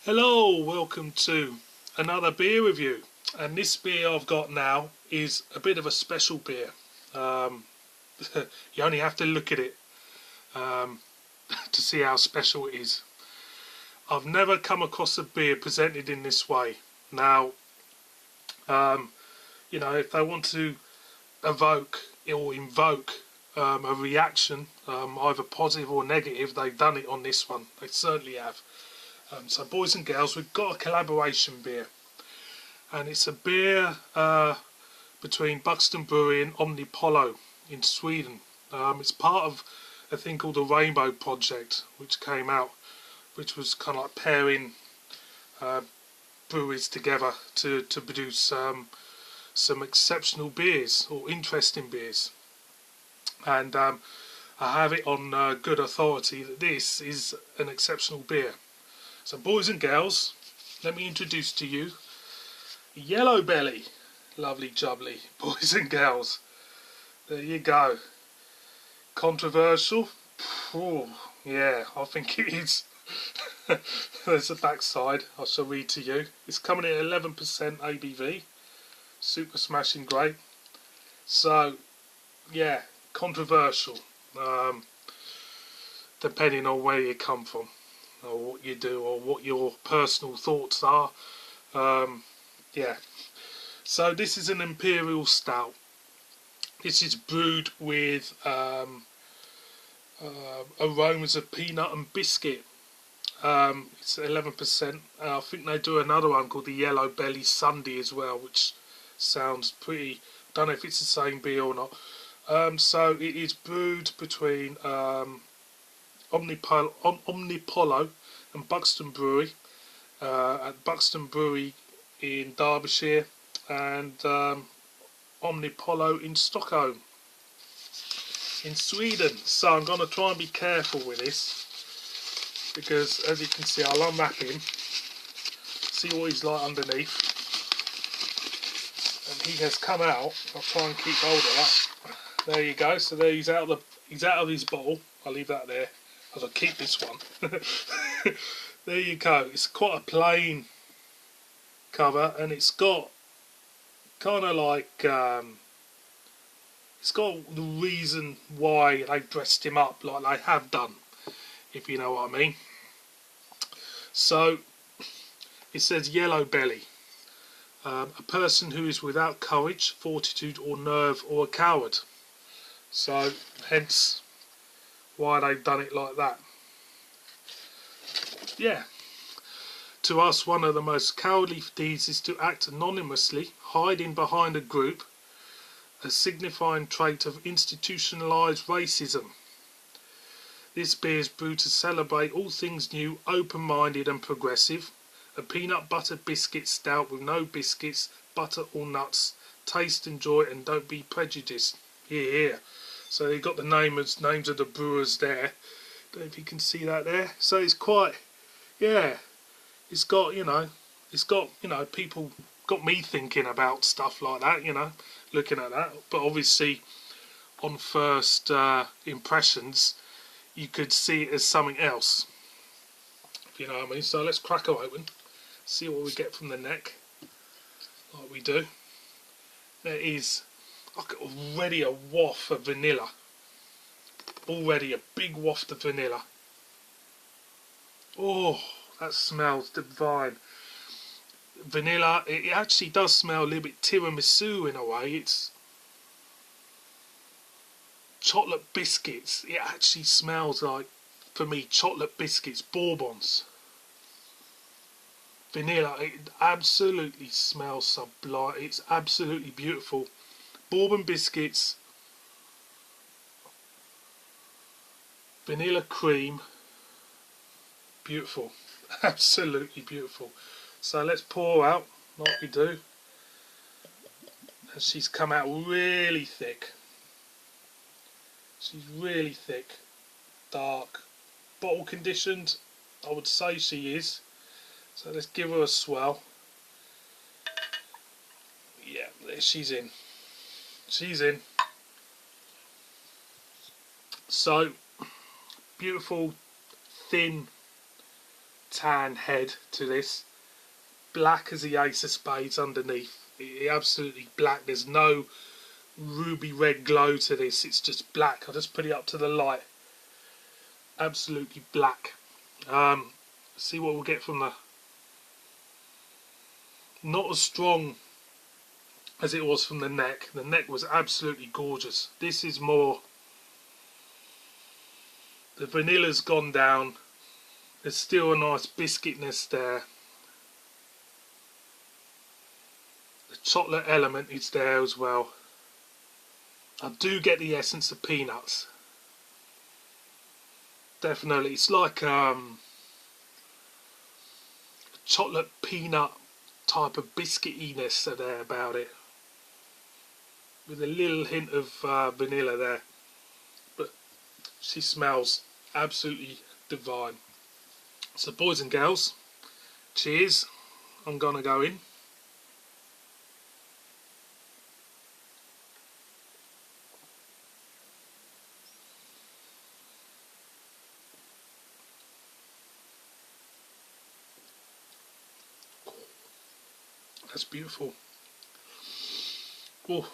Hello, welcome to another beer review, and this beer I've got now is a bit of a special beer. You only have to look at it to see how special it is. I've never come across a beer presented in this way. Now, if they want to evoke or invoke a reaction, either positive or negative, they've done it on this one. They certainly have. So boys and girls, we've got a collaboration beer, and it's a beer between Buxton Brewery and Omnipollo in Sweden. It's part of a thing called the Rainbow Project, which came out, which was kind of like pairing breweries together to produce some exceptional beers or interesting beers. And I have it on good authority that this is an exceptional beer. So boys and girls, let me introduce to you Yellow Belly. Lovely jubbly, boys and girls. There you go. Controversial? Oh, yeah, I think it is. There's the backside, I shall read to you. It's coming in 11% ABV. Super smashing great. So, yeah, controversial. Depending on where you come from, or what you do, or what your personal thoughts are. Yeah. So this is an imperial stout. This is brewed with aromas of peanut and biscuit. It's 11%. I think they do another one called the Yellow Belly Sunday as well, which sounds pretty. Don't know if it's the same beer or not. So it is brewed between Omnipollo and Buxton Brewery at Buxton Brewery in Derbyshire and Omnipollo in Stockholm in Sweden. So I'm going to try and be careful with this, because as you can see, I'll unwrap him, see what he's like underneath, and he has come out. I'll try and keep hold of that. There you go. So there he's out of his bottle. I'll leave that there as I keep this one. There you go. It's quite a plain cover, and it's got kind of like it's got the reason why they've dressed him up like they have done, if you know what I mean. So it says Yellow Belly, a person who is without courage, fortitude or nerve, or a coward. So hence why they've done it like that. Yeah. To us, one of the most cowardly deeds is to act anonymously, hiding behind a group, a signifying trait of institutionalized racism. This beer is brewed to celebrate all things new, open-minded and progressive. A peanut butter biscuit stout with no biscuits, butter or nuts. Taste, enjoy and don't be prejudiced. Here. So you've got the names of the brewers there. Don't know if you can see that there. So it's quite, yeah. It's got, people got me thinking about stuff like that, looking at that. But obviously, on first impressions, you could see it as something else, if you know what I mean. So let's crack her open, see what we get from the neck, like we do. There is already a waft of vanilla. Already a big waft of vanilla. Oh, that smells divine. Vanilla, it actually does smell a little bit tiramisu in a way. It's chocolate biscuits. It actually smells like, for me, chocolate biscuits, bourbons. Vanilla, it absolutely smells sublime. It's absolutely beautiful. Bourbon biscuits, vanilla cream, beautiful. Absolutely beautiful. So let's pour out like we do. And she's come out really thick. She's really thick, dark, bottle conditioned. I would say she is. So let's give her a swell. Yeah, there she's in. She's in. So beautiful, thin tan head to this. Black as the ace of spades underneath. Absolutely black. There's no ruby red glow to this. It's just black. I'll just put it up to the light. Absolutely black. See what we'll get from the... Not as strong as it was from the neck. The neck was absolutely gorgeous. This is more... The vanilla's gone down. There's still a nice biscuitness there. The chocolate element is there as well. I do get the essence of peanuts. Definitely. It's like chocolate peanut type of biscuitiness there about it. With a little hint of vanilla there. But she smells absolutely divine. So boys and girls, cheers. I'm gonna go in. That's beautiful. Oh,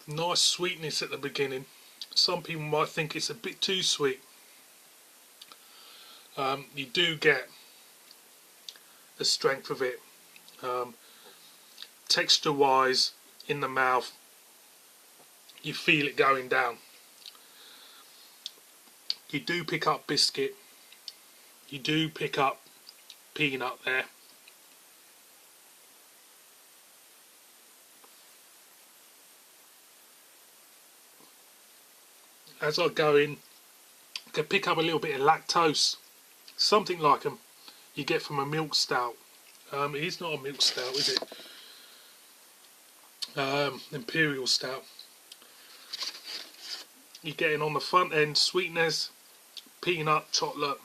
nice sweetness at the beginning. Some people might think it's a bit too sweet. You do get the strength of it. Texture wise, in the mouth, you feel it going down. You do pick up biscuit. You do pick up peanut there. As I go in, I can pick up a little bit of lactose, something like you get from a milk stout. It is not a milk stout, is it? Imperial stout. You're getting on the front end sweetness, peanut, chocolate.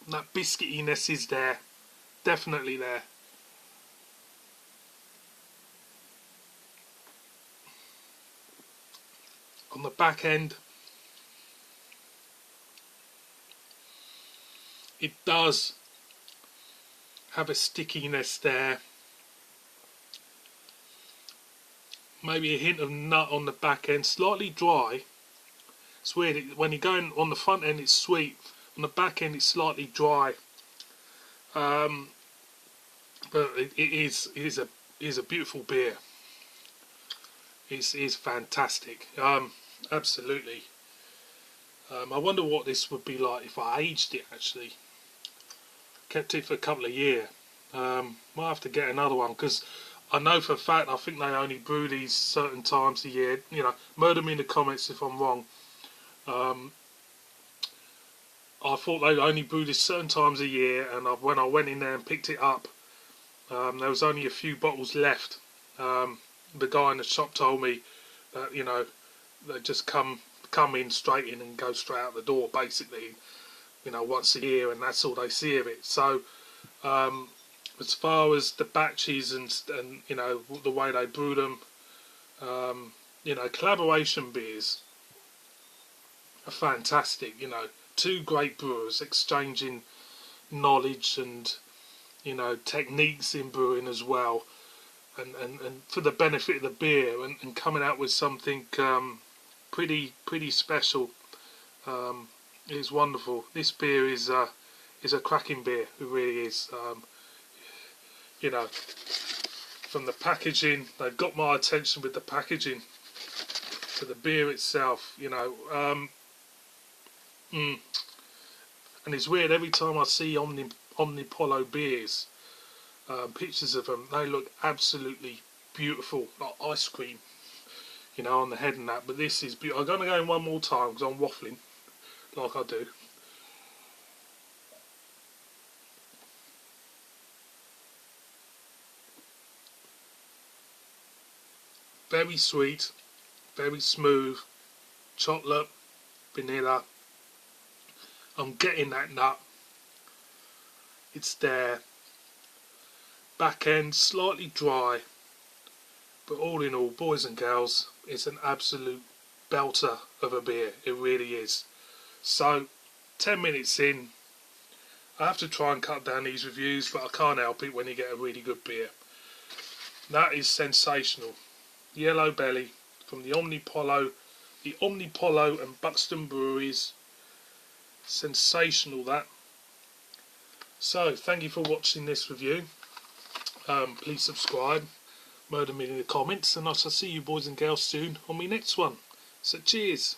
That biscuitiness is there, definitely there. On the back end, it does have a stickiness there. Maybe a hint of nut on the back end, slightly dry. It's weird, when you're going on the front end it's sweet, on the back end it's slightly dry. But it is a beautiful beer. It is fantastic. Absolutely. I wonder what this would be like if I aged it actually. Kept it for a couple of years. Might have to get another one, because I know for a fact, I think they only brew these certain times a year. You know, murder me in the comments if I'm wrong. I thought they only brewed this certain times a year, and when I went in there and picked it up, there was only a few bottles left. The guy in the shop told me that, you know, they just come in straight in and go straight out the door, basically, you know, once a year, and that's all they see of it. So as far as the batches and you know, the way they brew them, you know, collaboration beers are fantastic. You know, two great brewers exchanging knowledge and, you know, techniques in brewing as well, and for the benefit of the beer, and coming out with something pretty special. Is wonderful. This beer is a cracking beer. It really is. You know, from the packaging, they've got my attention with the packaging, to the beer itself. You know, and it's weird, every time I see Omnipollo beers, pictures of them, they look absolutely beautiful, like ice cream, you know, on the head and that. But this is beautiful. I'm going to go in one more time because I'm waffling like I do. Very sweet, very smooth, chocolate, vanilla. I'm getting that nut. It's there. Back end slightly dry, but all in all, boys and girls, it's an absolute belter of a beer. It really is. So 10 minutes in, I have to try and cut down these reviews, but I can't help it when you get a really good beer. That is sensational. Yellow Belly from the Omnipollo and Buxton breweries. Sensational, that. So thank you for watching this review. Please subscribe, murder me in the comments, and I shall see you boys and girls soon on my next one. So cheers.